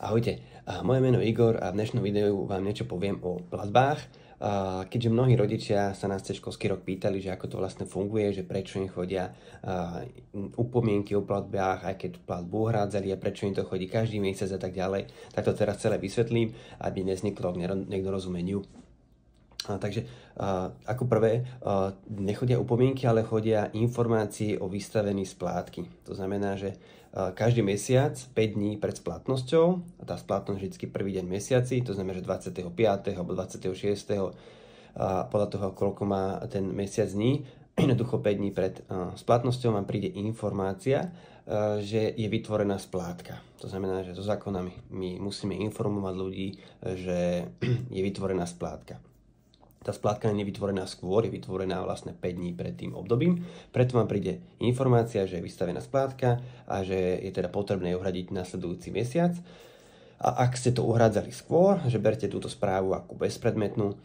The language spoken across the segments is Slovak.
Ahojte, moje meno je Igor a v dnešnom videu vám niečo poviem o platbách. Keďže mnohí rodičia sa nás cez školský rok pýtali, že ako to vlastne funguje, že prečo im chodia upomienky o platbách, aj keď platbu uhrádzali a prečo im to chodí každý mesiac a tak ďalej, tak to teraz celé vysvetlím, aby nezniklo k nedorozumeniu. Takže ako prvé, nechodia upomienky, ale chodia informácie o vystavení splátky. To znamená, že každý mesiac 5 dní pred splatnosťou, a tá splatnosť vždy prvý deň mesiaci, to znamená, že 25. alebo 26. Podľa toho, koľko má ten mesiac dní, jednoducho 5 dní pred splatnosťou vám príde informácia, že je vytvorená splátka. To znamená, že zo zákona my musíme informovať ľudí, že je vytvorená splátka. Tá splátka nie je vytvorená skôr, je vytvorená vlastne 5 dní pred tým obdobím. Preto vám príde informácia, že je vystavená splátka a že je teda potrebné uhradiť nasledujúci mesiac. A ak ste to uhrádzali skôr, že berte túto správu ako bezpredmetnú.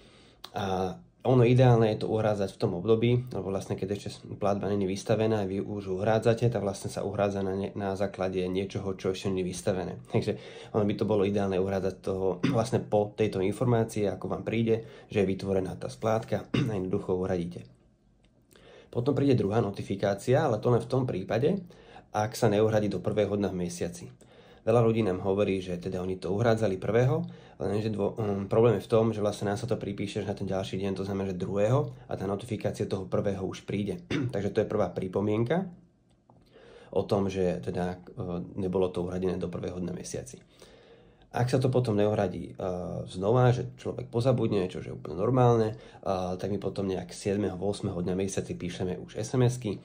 A ono ideálne je to uhrádzať v tom období, lebo vlastne keď ešte platba nie je vystavená a vy už uhrádzate, tak vlastne sa uhrádza na základe niečoho, čo ešte nie je vystavené. Takže ono by to bolo ideálne uhrádzať toho vlastne po tejto informácii, ako vám príde, že je vytvorená tá splátka a jednoducho uhradíte. Potom príde druhá notifikácia, ale to len v tom prípade, ak sa neuhradí do prvého dňa v mesiaci. Veľa ľudí nám hovorí, že teda oni to uhrádzali prvého, lenže problém je v tom, že vlastne nám sa to pripíše na ten ďalší deň, to znamená, že druhého, a tá notifikácia toho prvého už príde. Takže to je prvá pripomienka o tom, že teda nebolo to uhradené do prvého dňa mesiaci. Ak sa to potom neuhradí znova, že človek pozabudne, čo je úplne normálne, tak my potom nejak 7. 8. dňa mesiaci píšeme už SMS-ky,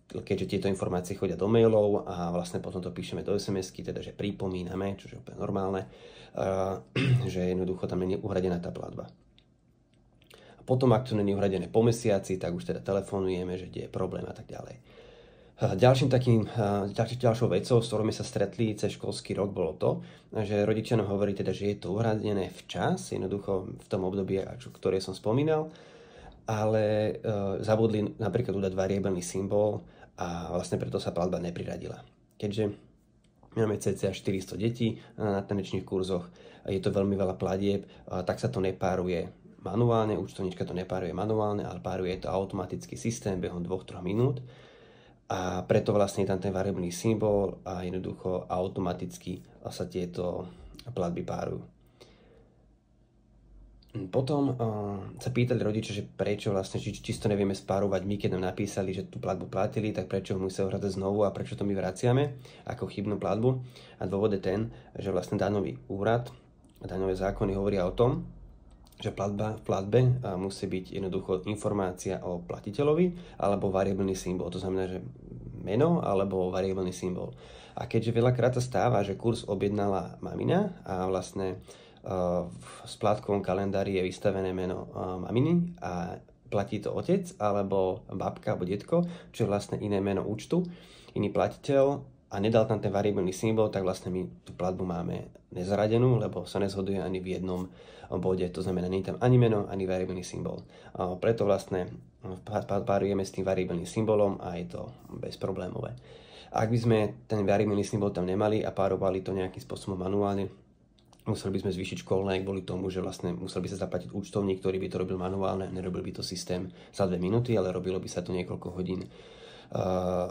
keďže tieto informácie chodia do mailov a vlastne potom to píšeme do SMS-ky, teda že pripomíname, čo je úplne normálne, že jednoducho tam nie je uhradená tá platba. A potom, ak to nie je uhradené po mesiaci, tak už teda telefonujeme, že kde je problém a tak ďalej. Ďalšou vecou, s ktorou sme sa stretli cez školský rok, bolo to, že rodičia nám hovorí teda, že je to uhradené včas, jednoducho v tom období, ktoré som spomínal, ale zabudli napríklad udať variabilný symbol a vlastne preto sa platba nepriradila. Keďže máme cca 400 detí na tanečných kurzoch, je to veľmi veľa platieb, tak sa to nepáruje manuálne, účtovníčka to nepáruje manuálne, ale páruje to automatický systém behom 2-3 minút a preto vlastne je tam ten variabilný symbol a jednoducho automaticky sa tieto platby párujú. Potom sa pýtali rodičia, že prečo vlastne, či to nevieme spárovať my, keď nám napísali, že tú platbu platili, tak prečo musia uhradzať znovu a prečo to my vraciame ako chybnú platbu. A dôvod je ten, že vlastne daňový úrad a daňové zákony hovoria o tom, že platba v platbe musí byť jednoducho informácia o platiteľovi alebo variabilný symbol. To znamená, že meno alebo variabilný symbol. A keďže veľakrát sa stáva, že kurz objednala mamina a vlastne v splátkovom kalendári je vystavené meno maminy a platí to otec alebo babka alebo detko, čo je vlastne iné meno účtu, iný platiteľ a nedal tam ten variabilný symbol, tak vlastne my tú platbu máme nezaradenú, lebo sa nezhoduje ani v jednom bode, to znamená, nie je tam ani meno, ani variabilný symbol. Preto vlastne párujeme s tým variabilným symbolom a je to bezproblémové. Ak by sme ten variabilný symbol tam nemali a párovali to nejakým spôsobom manuálne, museli by sme zvýšiť školné kvôli tomu, že vlastne musel by sa zaplatiť účtovník, ktorý by to robil manuálne, nerobil by to systém za 2 minúty, ale robilo by sa to niekoľko hodín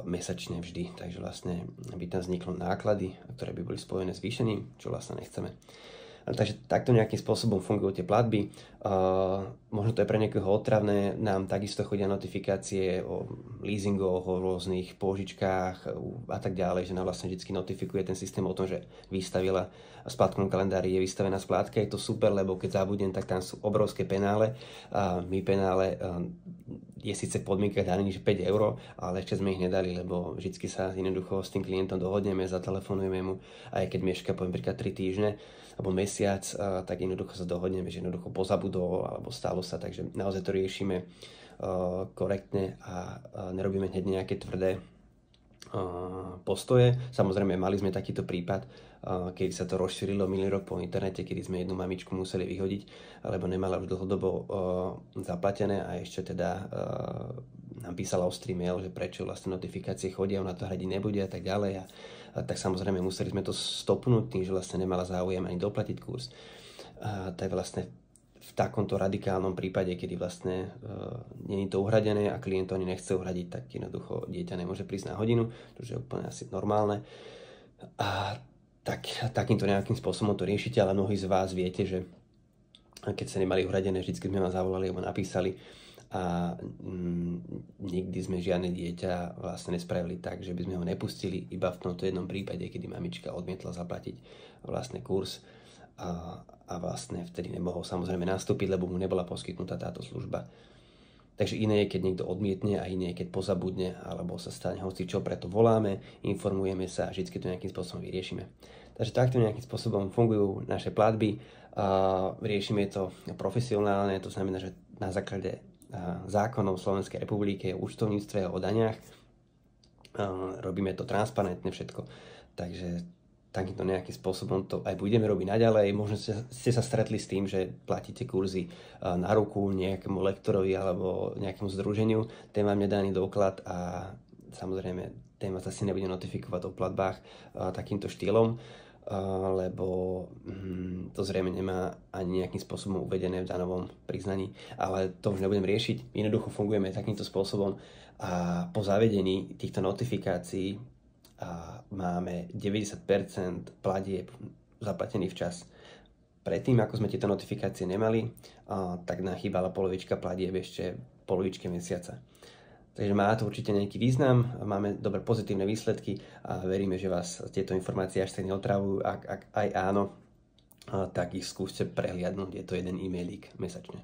mesačne vždy. Takže vlastne by tam vzniklo náklady, ktoré by boli spojené s zvýšením, čo vlastne nechceme. Takže takto nejakým spôsobom fungujú tie platby. Možno to je pre niekoho otravné, nám takisto chodia notifikácie o leasingoch, o rôznych pôžičkách a tak ďalej, že nám vlastne vždy notifikuje ten systém o tom, že vystavila v splátkovom kalendári je vystavená splátka. Je to super, lebo keď zabudnem, tak tam sú obrovské penále. My penále je síce v podmienkach daný, že 5 €, ale ešte sme ich nedali, lebo vždy sa jednoducho s tým klientom dohodneme, zatelefonujeme mu, aj keď meška poviem príklad 3 týždne alebo mesiac, tak jednoducho sa dohodneme, že jednoducho pozabudol alebo stalo sa, takže naozaj to riešime korektne a nerobíme hneď nejaké tvrdé postoje. Samozrejme, mali sme takýto prípad, keď sa to rozšírilo minulý rok po internete, kedy sme jednu mamičku museli vyhodiť, lebo nemala už dlhodobo zaplatené a ešte teda nám písala ostrý mail, že prečo vlastne notifikácie chodia, ona to hradiť nebude a tak ďalej. tak samozrejme museli sme to stopnúť tým, že vlastne nemala záujem ani doplatiť kurz. Tak vlastne v takomto radikálnom prípade, kedy vlastne nie je to uhradené a klient to ani nechce uhradiť, tak jednoducho dieťa nemôže prísť na hodinu, čo je úplne asi normálne. A takýmto nejakým spôsobom to riešite, ale mnohí z vás viete, že keď sa nemali uhradené, vždycky sme vás zavolali alebo napísali a nikdy sme žiadne dieťa vlastne nespravili tak, že by sme ho nepustili, iba v tomto jednom prípade, kedy mamička odmietla zaplatiť vlastne kurz a vlastne vtedy nemohol samozrejme nastúpiť, lebo mu nebola poskytnutá táto služba. Takže iné je, keď niekto odmietne a iné je, keď pozabudne alebo sa stane hocičo, preto voláme, informujeme sa a vždy to nejakým spôsobom vyriešime. Takže takto nejakým spôsobom fungujú naše platby. Riešime to profesionálne, to znamená, že na základe zákonov Slovenskej republiky o účtovníctve a o daniach robíme to transparentne všetko. Takže takýmto nejakým spôsobom to aj budeme robiť naďalej. Možno ste sa stretli s tým, že platíte kurzy na ruku nejakému lektorovi alebo nejakému združeniu, ten vám nedaný doklad a samozrejme ten vás asi nebude notifikovať o platbách takýmto štýlom, lebo to zrejme nemá ani nejakým spôsobom uvedené v danovom priznaní, ale to už nebudem riešiť. Jednoducho fungujeme takýmto spôsobom a po zavedení týchto notifikácií máme 90% platieb zaplatených včas. Predtým, ako sme tieto notifikácie nemali, tak nám chýbala polovička platieb ešte polovičke mesiaca. Takže má to určite nejaký význam, máme dobré pozitívne výsledky a veríme, že vás tieto informácie až tak neotravujú. Ak aj áno, tak ich skúste prehliadnúť, je to jeden e-mailík mesačne.